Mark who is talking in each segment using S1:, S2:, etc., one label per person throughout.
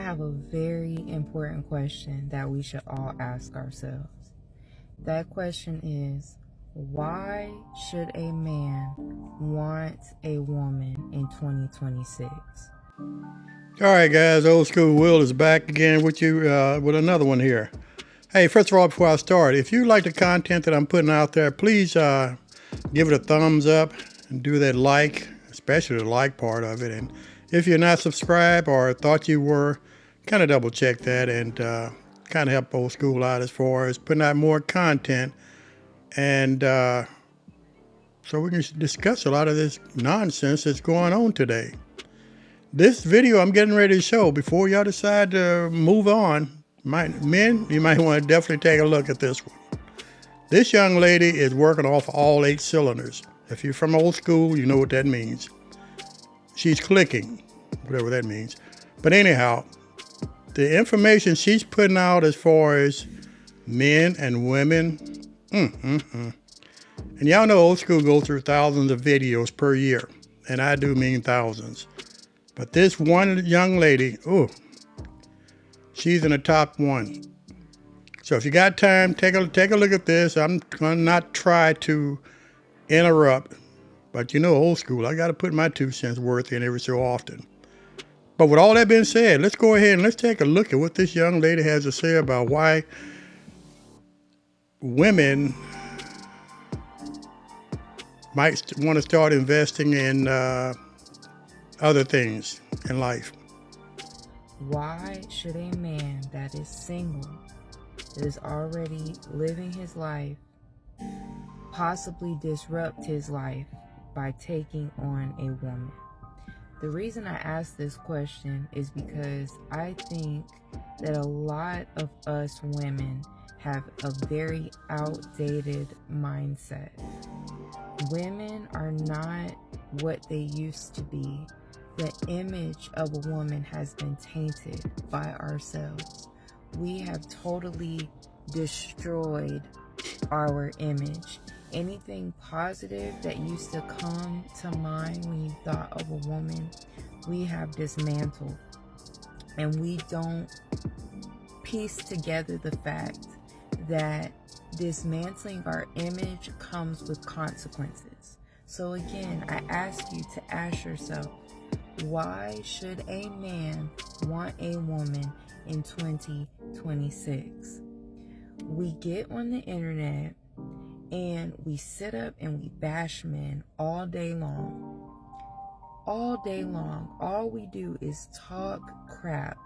S1: have a very important question that we should all ask ourselves. That question is, why should a man want a woman in 2026?
S2: All right, guys, Old School Will is back again with you with another one here. Hey, first of all, before I start, if you like the content that I'm putting out there, please give it a thumbs up and do that like, especially the like part of it. And if you're not subscribed or thought you were, kind of double check that and kind of help Old School out as far as putting out more content. And so we can discuss a lot of this nonsense that's going on today. This video I'm getting ready to show, before y'all decide to move on, men, you might want to definitely take a look at this one. This young lady is working off all 8 cylinders. If you're from old school, you know what that means. She's clicking, whatever that means. But anyhow, the information she's putting out as far as men and women, and y'all know Old School goes through thousands of videos per year, and I do mean thousands. But this one young lady, she's in the top one. So if you got time, take a look at this. I'm going to not try to interrupt, but you know, Old School, I got to put my 2 cents worth in every so often. But with all that being said, let's go ahead and let's take a look at what this young lady has to say about why women might want to start investing in other things in life.
S1: Why should a man that is single, that is already living his life, possibly disrupt his life by taking on a woman? The reason I ask this question is because I think that a lot of us women have a very outdated mindset. Women are not what they used to be. The image of a woman has been tainted by ourselves. We have totally destroyed our image. Anything positive that used to come to mind when you thought of a woman, we have dismantled. And we don't piece together the fact that dismantling our image comes with consequences. So again, I ask you to ask yourself, why should a man want a woman in 2026? We get on the internet and we sit up and we bash men all day long. All day long, all we do is talk crap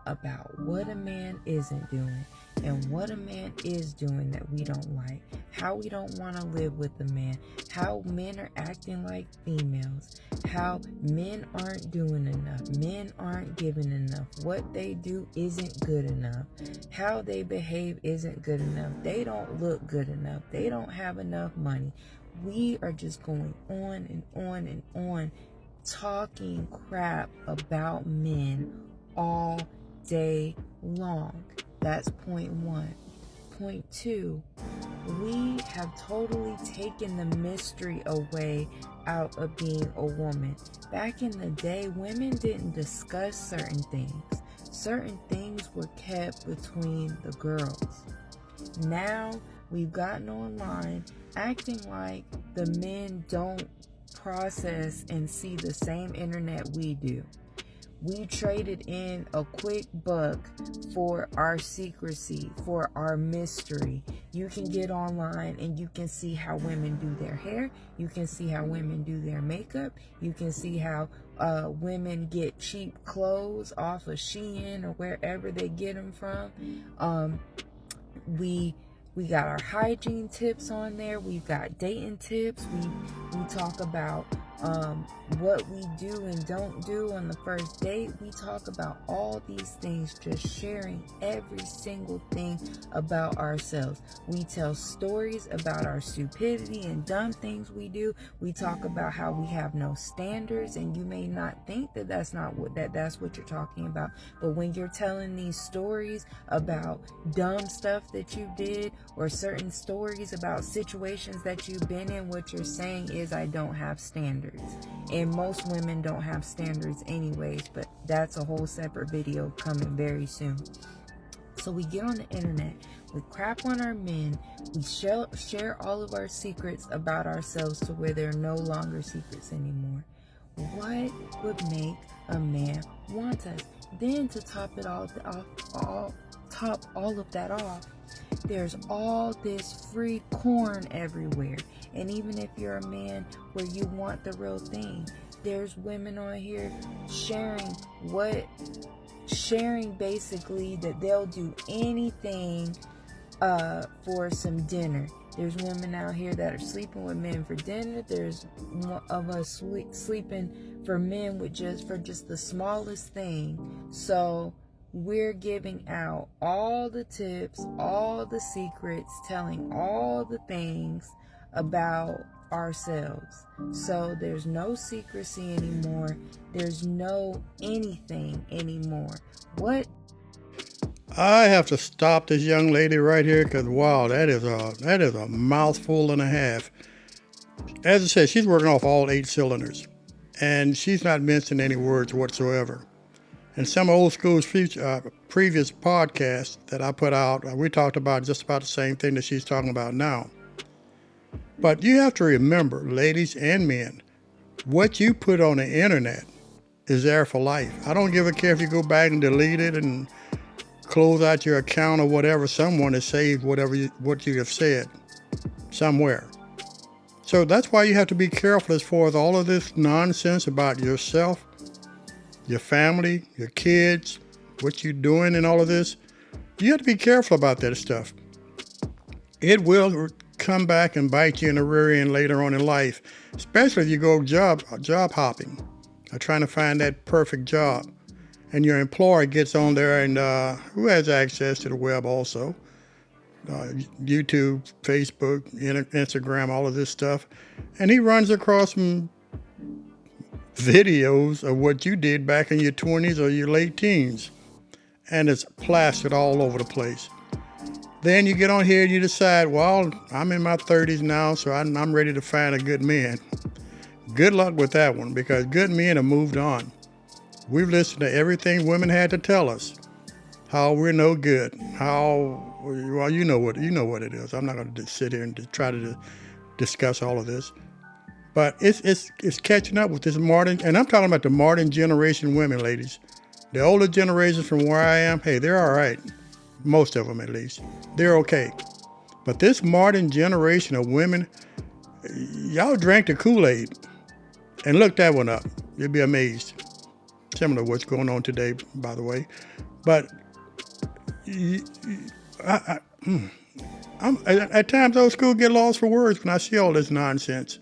S1: about what a man isn't doing and what a man is doing that we don't like, how we don't want to live with a man, how men are acting like females, how men aren't doing enough, men aren't giving enough, what they do isn't good enough, how they behave isn't good enough, they don't look good enough, they don't have enough money. We are just going on and on and on talking crap about men all day long. That's point 1. Point 2, we have totally taken the mystery away out of being a woman. Back in the day, women didn't discuss certain things. Certain things were kept between the girls. Now we've gotten online acting like the men don't process and see the same internet we do. We traded in a quick buck for our secrecy, for our mystery. You can get online and you can see how women do their hair. You can see how women do their makeup. You can see how women get cheap clothes off of Shein or wherever they get them from. We got our hygiene tips on there. We've got dating tips. We talk about what we do and don't do on the first date. We talk about all these things, just sharing every single thing about ourselves. We tell stories about our stupidity and dumb things we do. We talk about how we have no standards, and you may not think that that's what you're talking about. But when you're telling these stories about dumb stuff that you did, or certain stories about situations that you've been in, what you're saying is, I don't have standards. standards. And most women don't have standards anyways, but that's a whole separate video coming very soon. So we get on the internet, we crap on our men, we share all of our secrets about ourselves to where they're no longer secrets anymore. What would make a man want us? Then to top all of that off, there's all this free corn everywhere. And even if you're a man where you want the real thing, there's women on here sharing basically that they'll do anything for some dinner. There's women out here that are sleeping with men for dinner. There's of us sleeping for men for just the smallest thing. So we're giving out all the tips, all the secrets, telling all the things about ourselves. So there's no secrecy anymore. There's no anything anymore. What?
S2: I have to stop this young lady right here because, wow, that is a mouthful and a half. As I said, she's working off all 8 cylinders, and she's not mentioning any words whatsoever. In some old school's previous podcasts that I put out, we talked about just about the same thing that she's talking about now. But you have to remember, ladies and men, what you put on the internet is there for life. I don't give a care if you go back and delete it and close out your account or whatever. Someone has saved what you have said somewhere. So that's why you have to be careful as far as all of this nonsense about yourself, your family, your kids, what you're doing and all of this. You have to be careful about that stuff. It will come back and bite you in the rear end later on in life, especially if you go job hopping or trying to find that perfect job. And your employer gets on there and who has access to the web also, YouTube, Facebook, Instagram, all of this stuff. And he runs across some videos of what you did back in your 20s or your late teens. And it's plastered all over the place. Then you get on here and you decide, well, I'm in my 30s now, so I'm ready to find a good man. Good luck with that one, because good men have moved on. We've listened to everything women had to tell us. How we're no good. Well, you know what it is. I'm not going to sit here and try to discuss all of this. But it's catching up with this modern, and I'm talking about the modern generation women, ladies. The older generations from where I am, hey, they're all right. Most of them, at least. They're okay. But this modern generation of women, y'all drank the Kool-Aid. And look that one up. You'll be amazed. Similar to what's going on today, by the way. But at times, old school get lost for words when I see all this nonsense.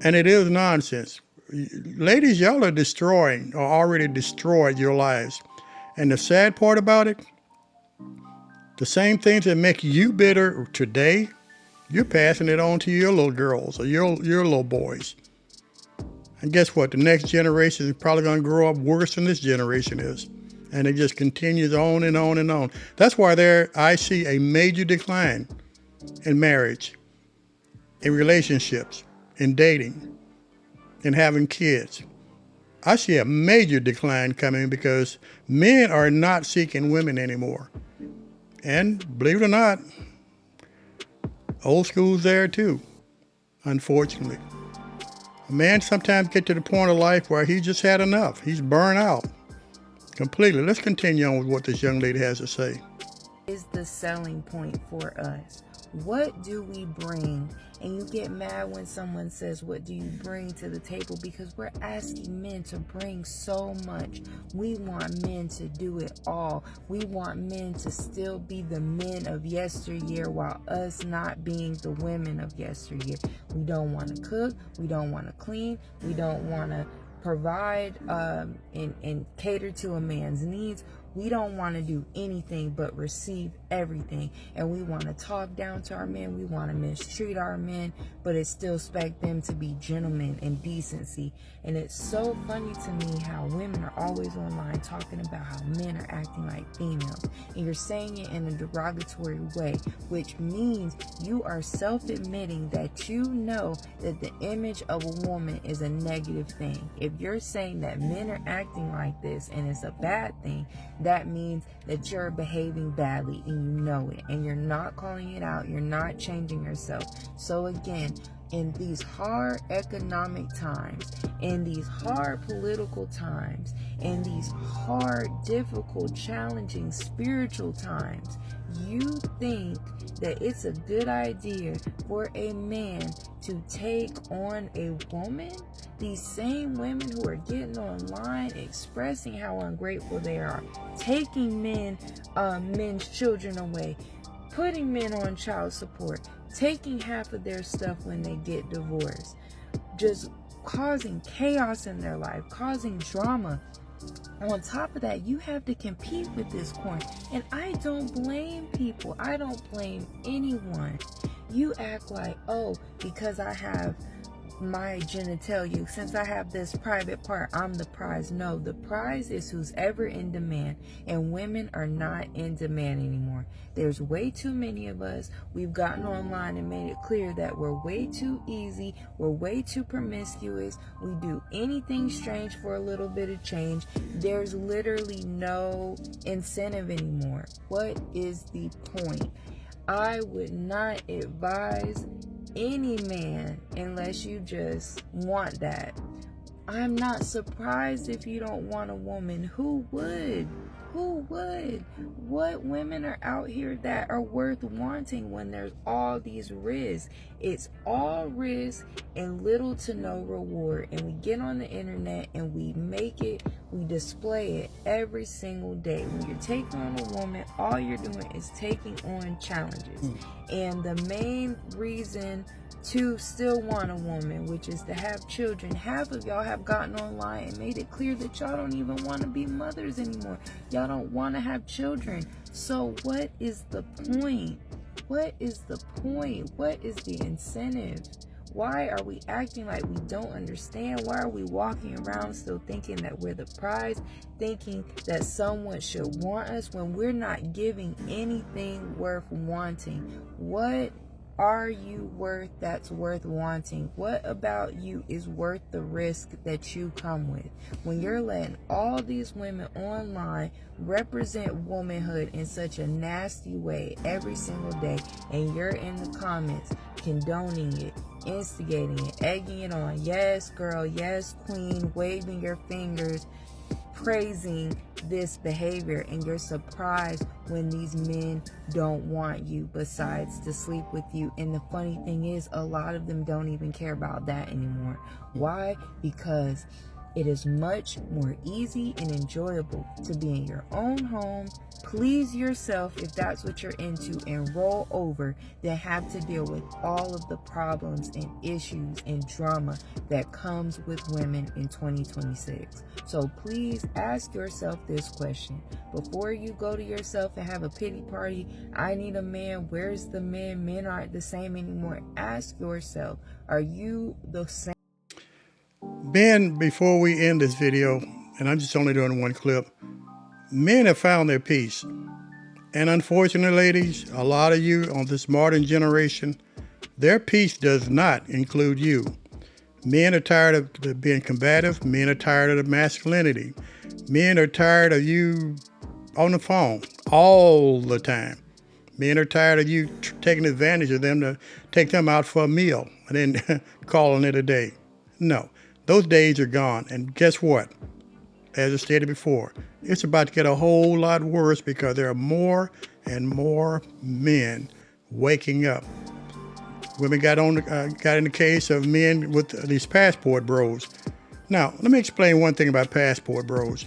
S2: And it is nonsense. Ladies, y'all are destroying or already destroyed your lives. And the sad part about it, the same things that make you bitter today, you're passing it on to your little girls or your little boys. And guess what? The next generation is probably going to grow up worse than this generation is. And it just continues on and on and on. That's why I see a major decline in marriage, in relationships, in dating, in having kids. I see a major decline coming because men are not seeking women anymore. And believe it or not, old school's there too, unfortunately. A man sometimes gets to the point of life where he just had enough. He's burned out completely. Let's continue on with what this young lady has to say.
S1: Is the selling point for us? What do we bring? And you get mad when someone says, what do you bring to the table? Because we're asking men to bring so much. We want men to do it all. We want men to still be the men of yesteryear while us not being the women of yesteryear. We don't want to cook. We don't want to clean. We don't want to provide and cater to a man's needs. We don't want to do anything but receive everything. And we want to talk down to our men. We want to mistreat our men, but it still expect them to be gentlemen and decency. And it's so funny to me how women are always online talking about how men are acting like females. And you're saying it in a derogatory way, which means you are self-admitting that you know that the image of a woman is a negative thing. If you're saying that men are acting like this and it's a bad thing, that means that you're behaving badly and you know it, and you're not calling it out. You're not changing yourself. So again, in these hard economic times, in these hard political times, in these hard, difficult, challenging spiritual times, you think that it's a good idea for a man to take on a woman? These same women who are getting online expressing how ungrateful they are, taking men's children away, putting men on child support, taking half of their stuff when they get divorced, just causing chaos in their life, causing drama. On top of that, you have to compete with this coin. And I don't blame people. I don't blame anyone. You act like, oh, because I have my genitalia, since I have this private part, I'm the prize. No, the prize is who's ever in demand, and women are not in demand anymore. There's way too many of us. We've gotten online and made it clear that we're way too easy, we're way too promiscuous, we do anything strange for a little bit of change. There's literally no incentive anymore. What is the point? I would not advise any man unless you just want that. I'm not surprised if you don't want a woman. Who would? Who would? What women are out here that are worth wanting when there's all these risks? It's all risk and little to no reward. And we get on the internet and we make it, we display it every single day. When you're taking on a woman, all you're doing is taking on challenges. And the main reason to still want a woman, which is to have children, half of y'all have gotten online and made it clear that y'all don't even want to be mothers anymore. Y'all don't want to have children. So what is the point? What is the point? What is the incentive? Why are we acting like we don't understand? Why are we walking around still thinking that we're the prize, thinking that someone should want us when we're not giving anything worth wanting? What are you worth that's worth wanting? What about you is worth the risk that you come with? When you're letting all these women online represent womanhood in such a nasty way every single day, and you're in the comments condoning it, instigating it, egging it on, yes girl, yes queen, waving your fingers, praising this behavior, and you're surprised when these men don't want you besides to sleep with you. And the funny thing is, a lot of them don't even care about that anymore. Why? Because it is much more easy and enjoyable to be in your own home, please yourself if that's what you're into, and roll over than have to deal with all of the problems and issues and drama that comes with women in 2026. So please ask yourself this question before you go to yourself and have a pity party. I need a man. Where's the men? Men aren't the same anymore. Ask yourself, are you the same?
S2: Ben, before we end this video, and I'm just only doing one clip, men have found their peace. And unfortunately, ladies, a lot of you on this modern generation, their peace does not include you. Men are tired of being combative. Men are tired of the masculinity. Men are tired of you on the phone all the time. Men are tired of you taking advantage of them to take them out for a meal and then calling it a day. No, those days are gone. And guess what? As I stated before, it's about to get a whole lot worse because there are more and more men waking up. Women got in the case of men with these passport bros. Now, let me explain one thing about passport bros.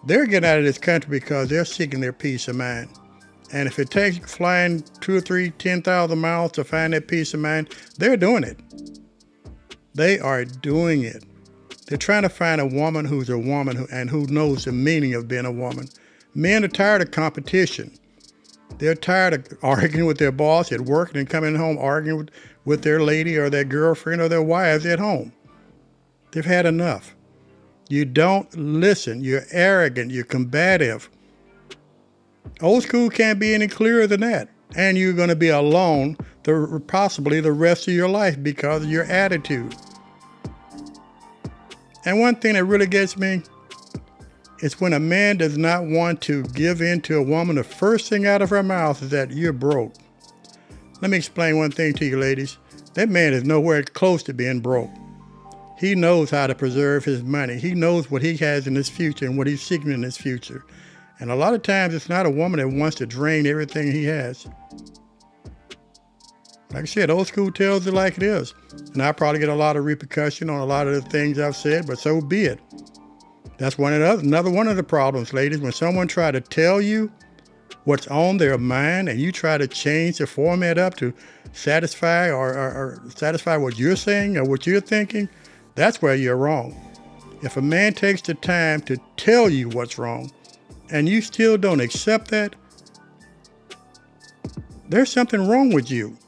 S2: They're getting out of this country because they're seeking their peace of mind. And if it takes flying 2 or 3, 10,000 miles to find that peace of mind, they're doing it. They are doing it. They're trying to find a woman who's a woman and who knows the meaning of being a woman. Men are tired of competition. They're tired of arguing with their boss at work and then coming home arguing with their lady or their girlfriend or their wives at home. They've had enough. You don't listen. You're arrogant. You're combative. Old school can't be any clearer than that. And you're going to be alone possibly the rest of your life because of your attitude. And one thing that really gets me is when a man does not want to give in to a woman, the first thing out of her mouth is that you're broke. Let me explain one thing to you, ladies. That man is nowhere close to being broke. He knows how to preserve his money. He knows what he has in his future and what he's seeking in his future. And a lot of times it's not a woman that wants to drain everything he has. Like I said, old school tells it like it is. And I probably get a lot of repercussion on a lot of the things I've said, but so be it. That's another one of the problems, ladies. When someone tries to tell you what's on their mind and you try to change the format up to satisfy or satisfy what you're saying or what you're thinking, that's where you're wrong. If a man takes the time to tell you what's wrong and you still don't accept that, there's something wrong with you.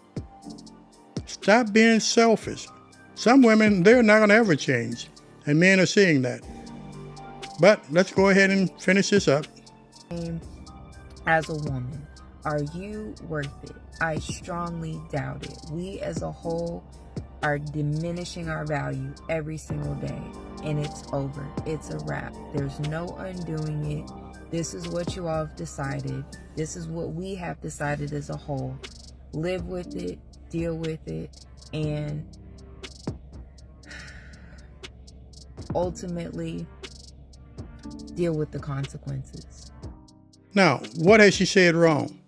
S2: Stop being selfish. Some women, they're not going to ever change, and men are seeing that. But let's go ahead and finish this up.
S1: As a woman, are you worth it? I strongly doubt it. We as a whole are diminishing our value every single day, and it's over. It's a wrap. There's no undoing it. This is what you all have decided. This is what we have decided as a whole. Live with it, deal with it, and ultimately deal with the consequences.
S2: Now, what has she said wrong?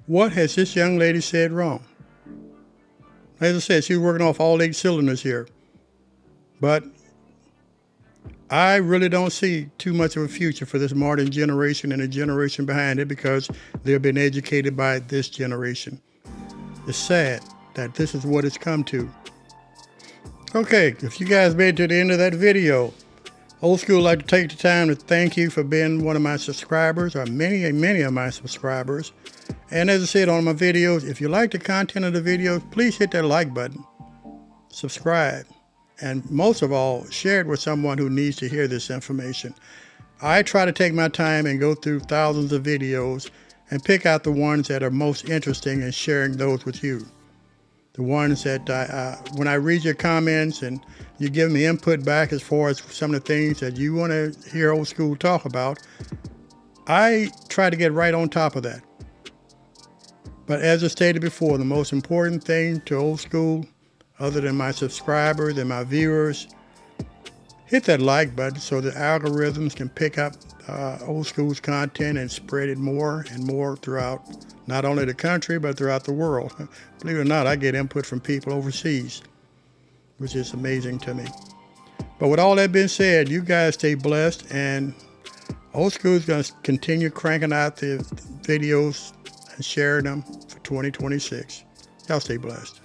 S2: What has this young lady said wrong? As I said, she's working off all 8 cylinders here. But I really don't see too much of a future for this modern generation and the generation behind it because they've been educated by this generation. It's sad that this is what it's come to. Okay, if you guys made it to the end of that video, Old School would like to take the time to thank you for being one of my subscribers, or many of my subscribers. And as I said on my videos, if you like the content of the videos, please hit that like button, subscribe, and most of all, share it with someone who needs to hear this information. I try to take my time and go through thousands of videos and pick out the ones that are most interesting and sharing those with you. The ones that when I read your comments and you give me input back as far as some of the things that you want to hear Old School talk about, I try to get right on top of that. But as I stated before, the most important thing to Old School, other than my subscribers and my viewers, hit that like button so the algorithms can pick up Old School's content and spread it more and more throughout not only the country, but throughout the world. Believe it or not, I get input from people overseas, which is amazing to me. But with all that being said, you guys stay blessed, and Old School is going to continue cranking out the videos and sharing them for 2026. Y'all stay blessed.